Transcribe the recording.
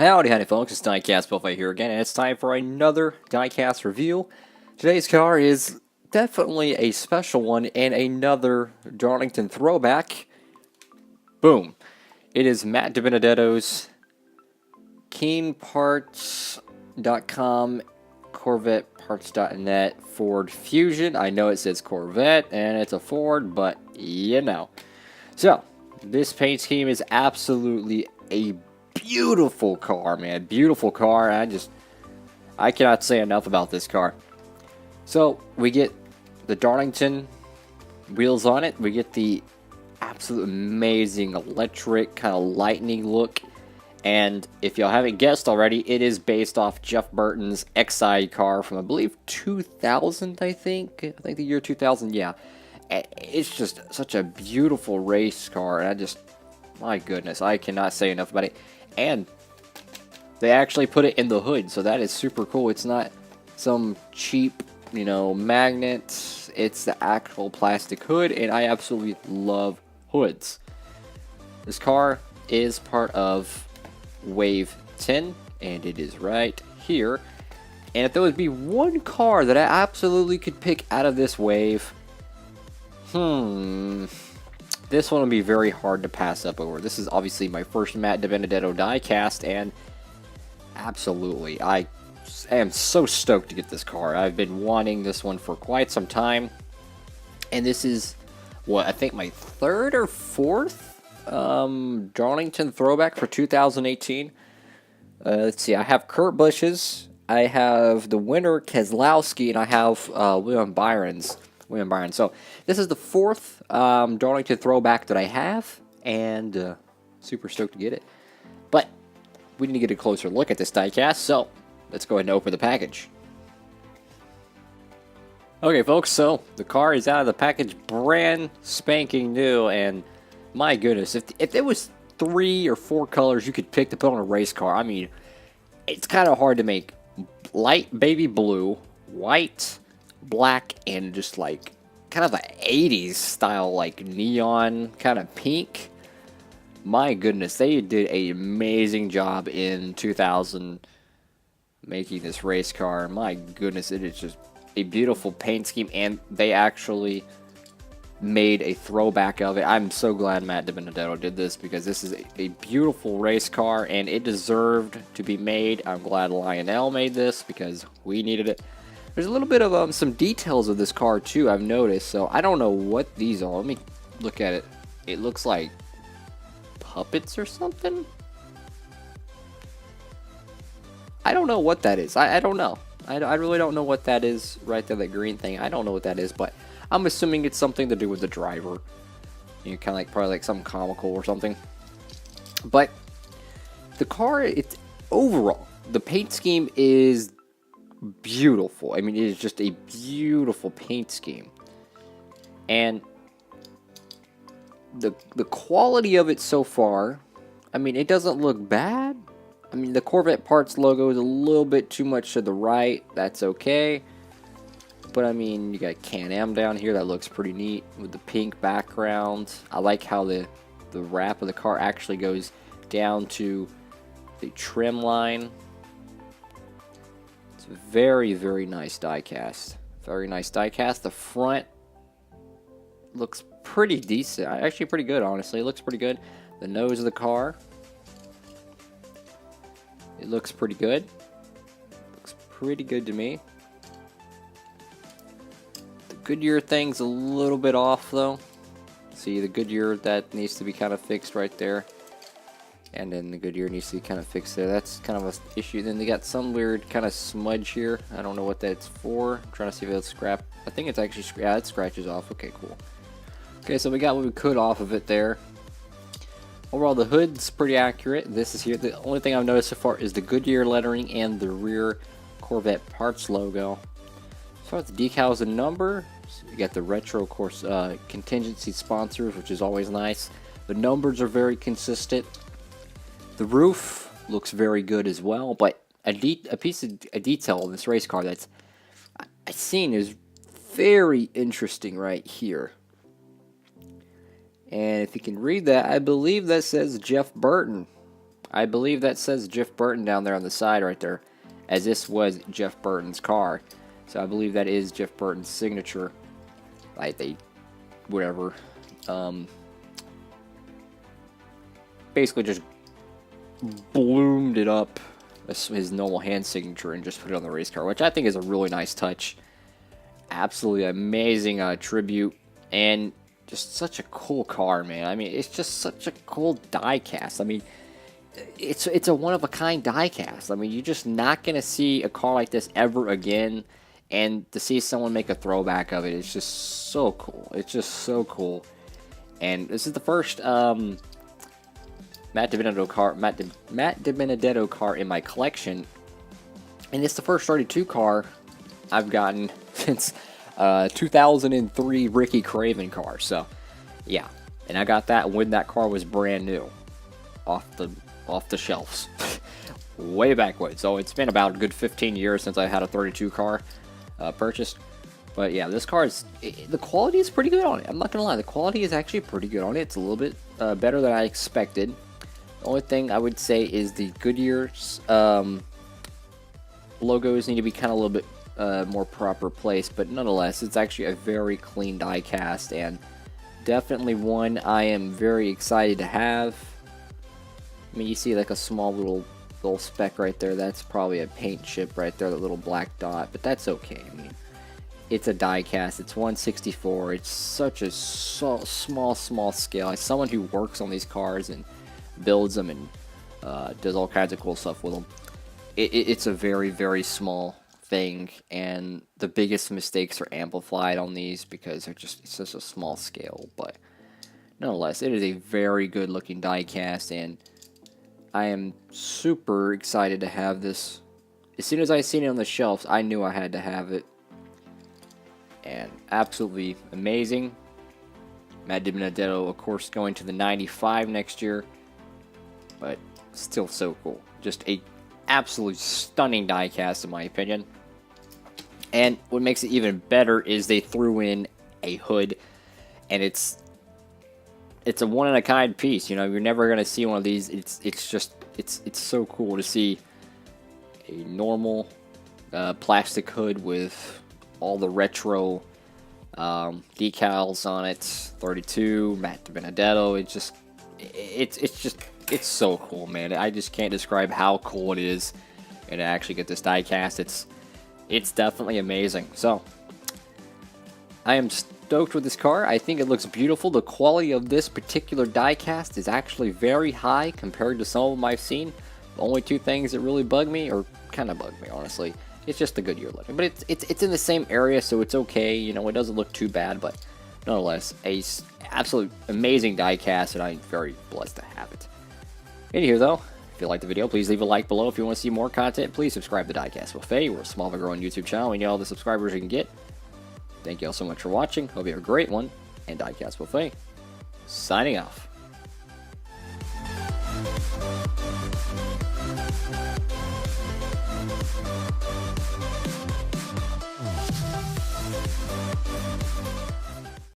Howdy folks, it's Diecastbuffet here again, and it's time for another diecast review. Today's car is definitely a special one and another Darlington throwback. Boom. It is Matt DiBenedetto's KeenParts.com CorvetteParts.net Ford Fusion. I know it says Corvette and it's a Ford, but you know. So, this paint scheme is absolutely a beautiful car, man. Beautiful car. I cannot say enough about this car. So, we get the Darlington wheels on it. We get the absolute amazing electric kind of lightning look. And if y'all haven't guessed already, it is based off Jeff Burton's XI car from, I believe, 2000, I think the year 2000, yeah. It's just such a beautiful race car, and my goodness, I cannot say enough about it. And they actually put it in the hood, so that is super cool. It's not some cheap, magnet. It's the actual plastic hood, and I absolutely love hoods. This car is part of Wave 10, and it is right here. And if there would be one car that I absolutely could pick out of this wave, this one will be very hard to pass up over. This is obviously my first Matt DiBenedetto diecast, and absolutely, I am so stoked to get this car. I've been wanting this one for quite some time, and this is, I think my third or fourth Darlington throwback for 2018. Let's see, I have Kurt Busch's, I have the winner Keselowski, and I have William Byron. So this is the fourth Darlington throwback that I have, and super stoked to get it. But we need to get a closer look at this diecast, so let's go ahead and open the package. Okay, folks, so the car is out of the package, brand spanking new, and my goodness, if there was 3 or 4 colors you could pick to put on a race car, I mean, it's kind of hard to make. Light baby blue, white, black, and just like kind of an 80s style, like neon kind of pink. My goodness, they did an amazing job in 2000 making this race car. My goodness, it is just a beautiful paint scheme, and they actually made a throwback of it. I'm so glad Matt DiBenedetto did this, because this is a beautiful race car and it deserved to be made. I'm glad Lionel made this because we needed it. There's a little bit of some details of this car too, I've noticed, so I don't know what these are. Let me look at it. It looks like puppets or something. I don't know what that is. I don't know. I really don't know what that is right there, that green thing. I don't know what that is, but I'm assuming it's something to do with the driver. Kind of like, probably like something comical or something. But the car, it's overall, the paint scheme is beautiful. I mean, it is just a beautiful paint scheme. And the quality of it so far, I mean, it doesn't look bad. I mean, the Corvette parts logo is a little bit too much to the right. That's okay. But I mean, you got Can-Am down here. That looks pretty neat with the pink background. I like how the wrap of the car actually goes down to the trim line. It's a very, very nice diecast. Very nice diecast. The front looks pretty decent. Actually pretty good, honestly. It looks pretty good. The nose of the car, it looks pretty good. Looks pretty good to me. The Goodyear thing's a little bit off though. See, the Goodyear, that needs to be kind of fixed right there. And then the Goodyear needs to be kind of fixed there. That's kind of an issue. Then they got some weird kind of smudge here. I don't know what that's for. I'm trying to see if it's scrap. I think it's actually, yeah, it scratches off. Okay, cool. Okay, so we got what we could off of it there. Overall, the hood's pretty accurate. This is here. The only thing I've noticed so far is the Goodyear lettering and the rear Corvette parts logo. As far as the decals and number, so you got the retro, of course, contingency sponsors, which is always nice. The numbers are very consistent. The roof looks very good as well, but a piece of detail in this race car that's I've seen is very interesting right here. And if you can read that, I believe that says Jeff Burton. I believe that says Jeff Burton down there on the side right there, as this was Jeff Burton's car. So I believe that is Jeff Burton's signature. Like they, whatever, basically just bloomed it up, his normal hand signature, and just put it on the race car, which I think is a really nice touch. Absolutely amazing tribute, and just such a cool car, man. I mean, it's just such a cool die-cast. I mean, it's a one-of-a-kind die-cast. I mean, you're just not going to see a car like this ever again, and to see someone make a throwback of it is just so cool. It's just so cool. And this is the first Matt DiBenedetto car in my collection, and it's the first 32 car I've gotten since 2003 Ricky Craven car. So yeah, and I got that when that car was brand new off the shelves way back when. So it's been about a good 15 years since I had a 32 car purchased. But yeah, this car is, the quality is pretty good on it. I'm not gonna lie, the quality is actually pretty good on it. It's a little bit better than I expected. The only thing I would say is the Goodyear's logos need to be kind of a little bit more proper placed, but nonetheless, it's actually a very clean die cast, and definitely one I am very excited to have. I mean, you see like a small little speck right there. That's probably a paint chip right there, that little black dot, but that's okay. I mean, it's a die cast. It's 1/64. It's such a small scale. As someone who works on these cars and builds them and does all kinds of cool stuff with them, it's a very small thing, and the biggest mistakes are amplified on these because it's such a small scale. But nonetheless, it is a very good looking die cast, and I am super excited to have this. As soon as I seen it on the shelves, I knew I had to have it, and absolutely amazing. Matt DiBenedetto, of course, going to the 95 next year, but still so cool. Just a absolutely stunning die cast, in my opinion. And what makes it even better is they threw in a hood, and it's a one-of-a-kind piece. You know, you're never gonna see one of these. It's so cool to see a normal plastic hood with all the retro decals on it. 32 Matt DiBenedetto. It's so cool, man. I just can't describe how cool it is, and to actually get this die cast, it's definitely amazing. So I am stoked with this car. I think it looks beautiful. The quality of this particular die cast is actually very high compared to some of them I've seen. The only two things that really bug me, or kind of bug me honestly, it's just the Goodyear lettering. But it's in the same area, so it's okay. You know, it doesn't look too bad, but nonetheless, a absolute amazing die cast, and I'm very blessed to have it. Anywho, though, if you liked the video, please leave a like below. If you want to see more content, please subscribe to Diecastbuffet. We're a small but growing YouTube channel. We need all the subscribers you can get. Thank you all so much for watching. Hope you have a great one. And Diecastbuffet, signing off.